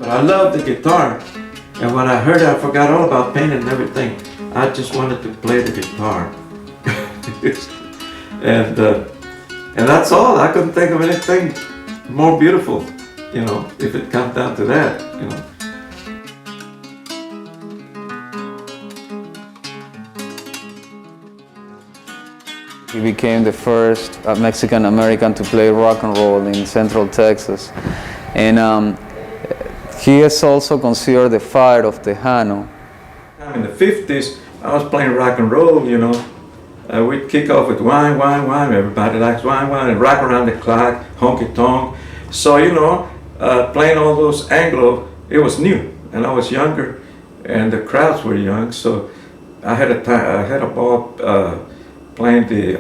But I love the guitar, and when I heard it, I forgot all about painting and everything. I just wanted to play the guitar. and that's all. I couldn't think of anything more beautiful, if it comes down to that. He became the first Mexican American to play rock and roll in Central Texas. And he is also considered the father of Tejano. In the 50s, I was playing rock and roll, we'd kick off with wine, wine, wine. Everybody likes wine, wine, and rock around the clock, honky tonk. So, playing all those Anglo, it was new, and I was younger, and the crowds were young. So I had a ball playing the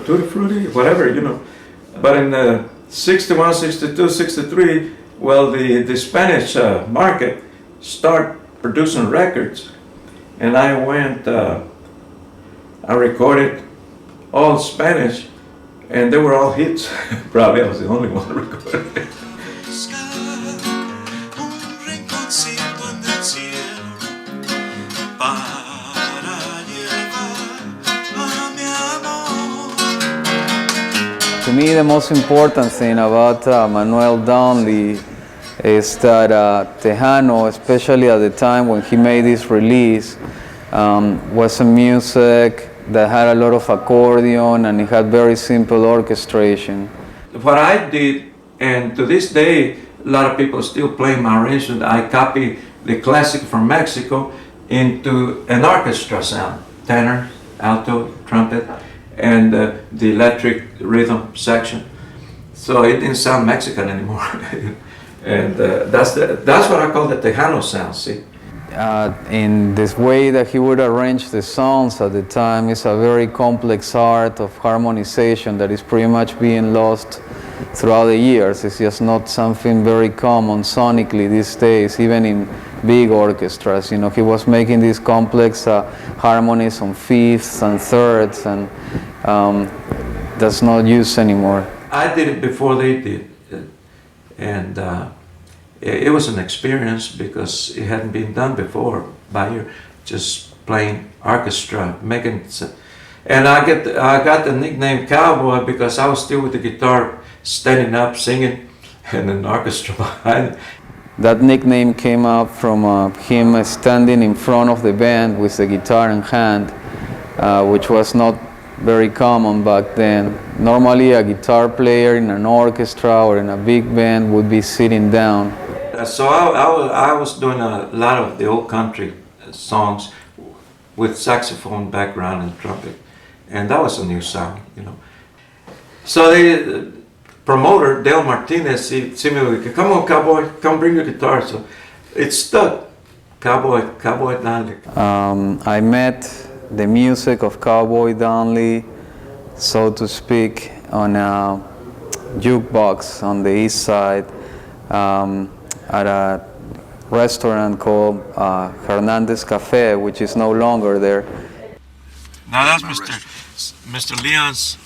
tutti frutti, whatever, But in the 61, 62, 63, well, the Spanish market started producing records, and I went. I recorded all Spanish, and they were all hits. Probably I was the only one recording it. To me, the most important thing about Manuel Donley is that Tejano, especially at the time when he made this release, was a music that had a lot of accordion and it had very simple orchestration. What I did, and to this day, a lot of people still play my arrangement, I copy the classic from Mexico into an orchestra sound, tenor, alto, trumpet, and the electric rhythm section. So it didn't sound Mexican anymore. And that's what I call the Tejano sound, see? In this way that he would arrange the songs at the time, is a very complex art of harmonization that is pretty much being lost throughout the years. It's just not something very common sonically these days, even in big orchestras. He was making these complex harmonies on fifths and thirds, and that's not used anymore. I did it before they did, and it was an experience because it hadn't been done before by you, just playing orchestra, making. And I got the nickname Cowboy because I was still with the guitar, standing up, singing, and an orchestra behind. That nickname came up from him standing in front of the band with the guitar in hand, which was not very common back then. Normally a guitar player in an orchestra or in a big band would be sitting down. So I was doing a lot of the old country songs with saxophone background and trumpet, and that was a new sound, So the promoter, Dale Martinez, he said me, "Come on, Cowboy, come bring your guitar." So it stuck, Cowboy Donley. I met the music of Cowboy Donley, so to speak, on a jukebox on the east side at a restaurant called Hernandez Cafe, which is no longer there. Now that's Mr. Leon's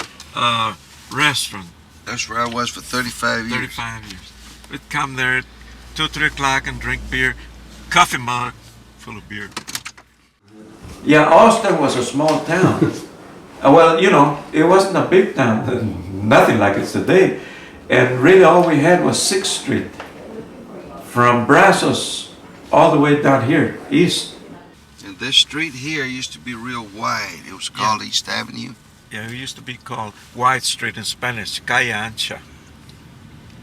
restaurant. That's where I was for 35 years. 35 years. We'd come there 2, 3 o'clock and drink beer, coffee mug full of beer. Yeah, Austin was a small town. Well, it wasn't a big town, nothing like it's today. And really all we had was 6th Street, from Brazos all the way down here, east. And this street here used to be real wide. It was called East Avenue. Yeah, it used to be called Wide Street in Spanish, Calle Ancha.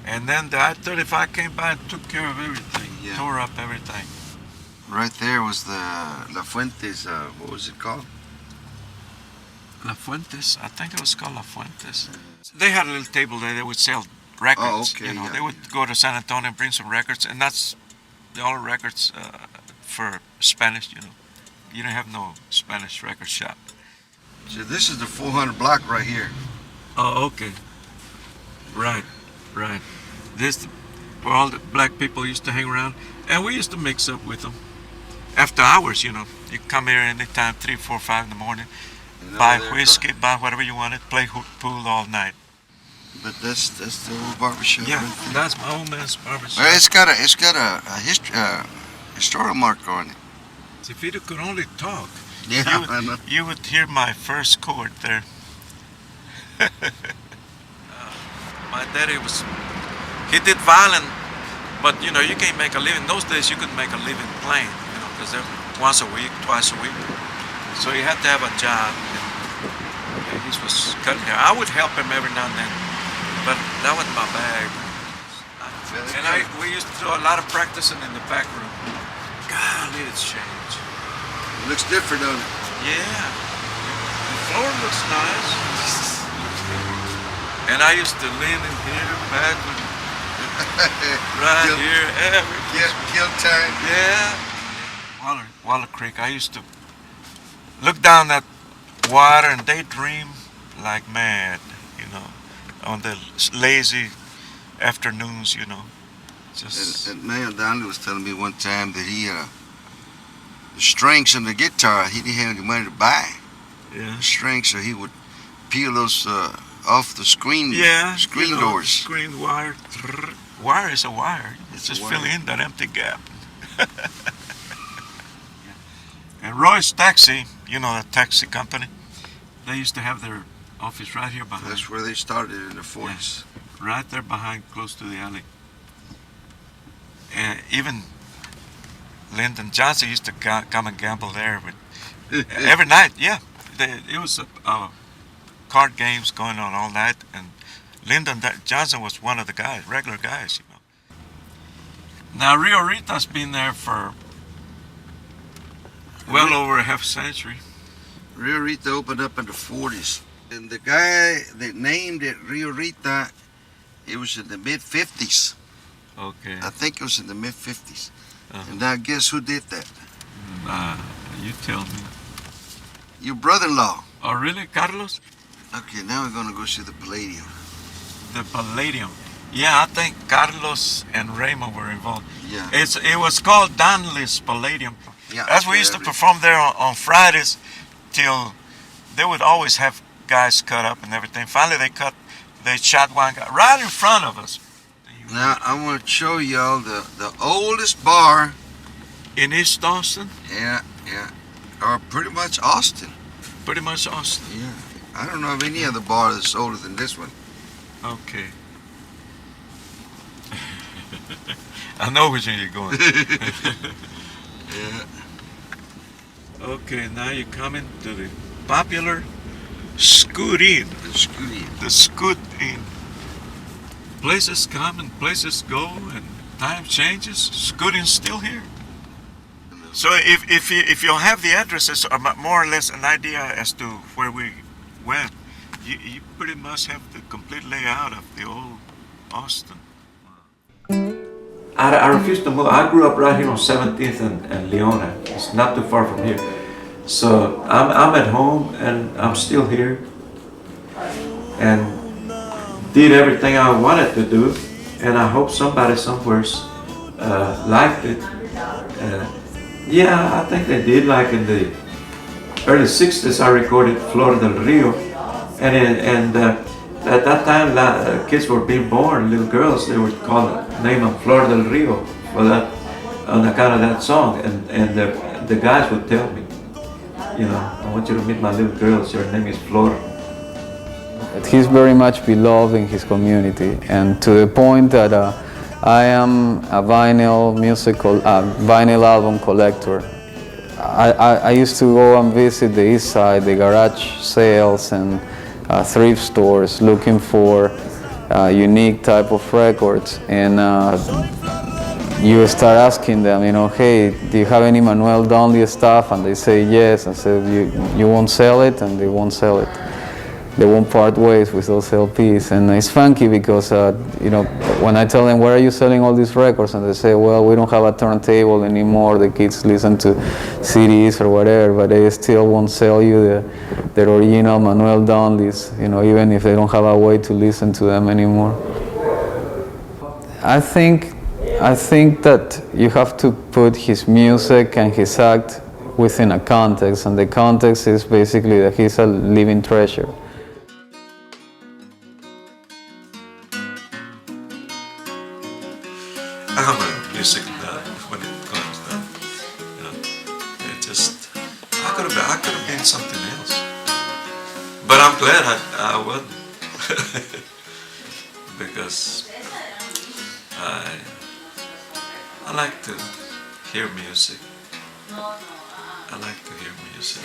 And then the I-35 came by and took care of everything, tore up everything. Right there was the La Fuentes, what was it called? La Fuentes, I think it was called La Fuentes. They had a little table there, they would sell records. Oh, okay, they would go to San Antonio and bring some records, and that's the only records for Spanish, You don't have no Spanish record shop. So this is the 400 block right here. Oh, okay. Right. This where all the black people used to hang around, and we used to mix up with them. After hours, you come here anytime, 3, 4, 5 in the morning, buy whiskey, buy whatever you wanted, play pool all night. But that's the old barbershop. Yeah, right there. that's my old man's barbershop. Well, it's got a historical marker on it. If you could only talk, Yeah, I know. you would hear my first chord there. My daddy he did violin, but you know, you can't make a living. Those days you could make a living playing, you know, because they're once a week, twice a week. So you had to have a job. And he was cutting hair. I would help him every now and then, but that wasn't my bag. And we used to do a lot of practicing in the back room. Golly, it's changed. It looks different, doesn't it? Yeah. The floor looks nice. And I used to lean in here, back, right here, everything. Kill time. Yeah. Waller Creek, I used to look down that water and daydream like mad, you know, on the lazy afternoons, you know. Just And Manuel Donley was telling me one time that the strings on the guitar, he didn't have any money to buy yeah. the strings, so he would peel those off the screen you know, doors. Screen wire. Wire is a wire. It's Just a fill wire. in that empty gap. And Roy's Taxi, you know, that taxi company, they used to have their office right here behind. That's where they started in the 40s. Right there behind, close to the alley. And even Lyndon Johnson used to come and gamble there every night. Yeah, it was card games going on all night, and Lyndon Johnson was one of the guys, regular guys, you know. Now Rio Rita's been there for well over a half century. Rio Rita opened up in the 40s. And the guy that named it Rio Rita, it was in the mid-50s. Okay. I think it was in the mid-50s. Uh-huh. And now guess who did that? You tell me. Your brother-in-law. Oh, really, Carlos? Okay, now we're going to go see the Palladium. The Palladium. Yeah, I think Carlos and Raymond were involved. Yeah. It was called Donley's Palladium. Yeah, As we where used to every- perform there on Fridays till they would always have guys cut up and everything. Finally they shot one guy right in front of us. Now, I want to show y'all the oldest bar. In East Austin? Yeah. Or pretty much Austin. Pretty much Austin. Yeah. I don't know of any other bar that's older than this one. Okay. I know which one you're going. Yeah. Okay, now you're coming to the popular Scoot In. The Scooty. The Scoot In. Places come and places go, and time changes. Scooting's still here. So if you have the addresses, or more or less an idea as to where we went, you pretty much have the complete layout of the old Austin. I refuse to move. I grew up right here on 17th and Leona. It's not too far from here. So I'm at home and I'm still here. And did everything I wanted to do. And I hope somebody somewhere liked it. Yeah, I think they did. Like in the early 60s, I recorded Flor del Rio. And at that time, kids were being born, little girls, they would name them Flor del Rio for that, on account of that song. And the guys would tell me, you know, I want you to meet my little girls, your name is Flor. He's very much beloved in his community, and to the point that I am a vinyl album collector. I used to go and visit the east side, the garage sales and thrift stores, looking for unique type of records, and you start asking them, you know, hey, do you have any Manuel Donley stuff? And they say yes, and say you won't sell it, and they won't sell it. They won't part ways with those LPs, and it's funky because you know, when I tell them, where are you selling all these records, and they say, well, we don't have a turntable anymore, the kids listen to CDs or whatever, but they still won't sell you the original Manuel Donleys, you know, even if they don't have a way to listen to them anymore. I think that you have to put his music and his act within a context, and the context is basically that he's a living treasure. could have been something else. But I'm glad I wasn't. Because I like to hear music. I like to hear music.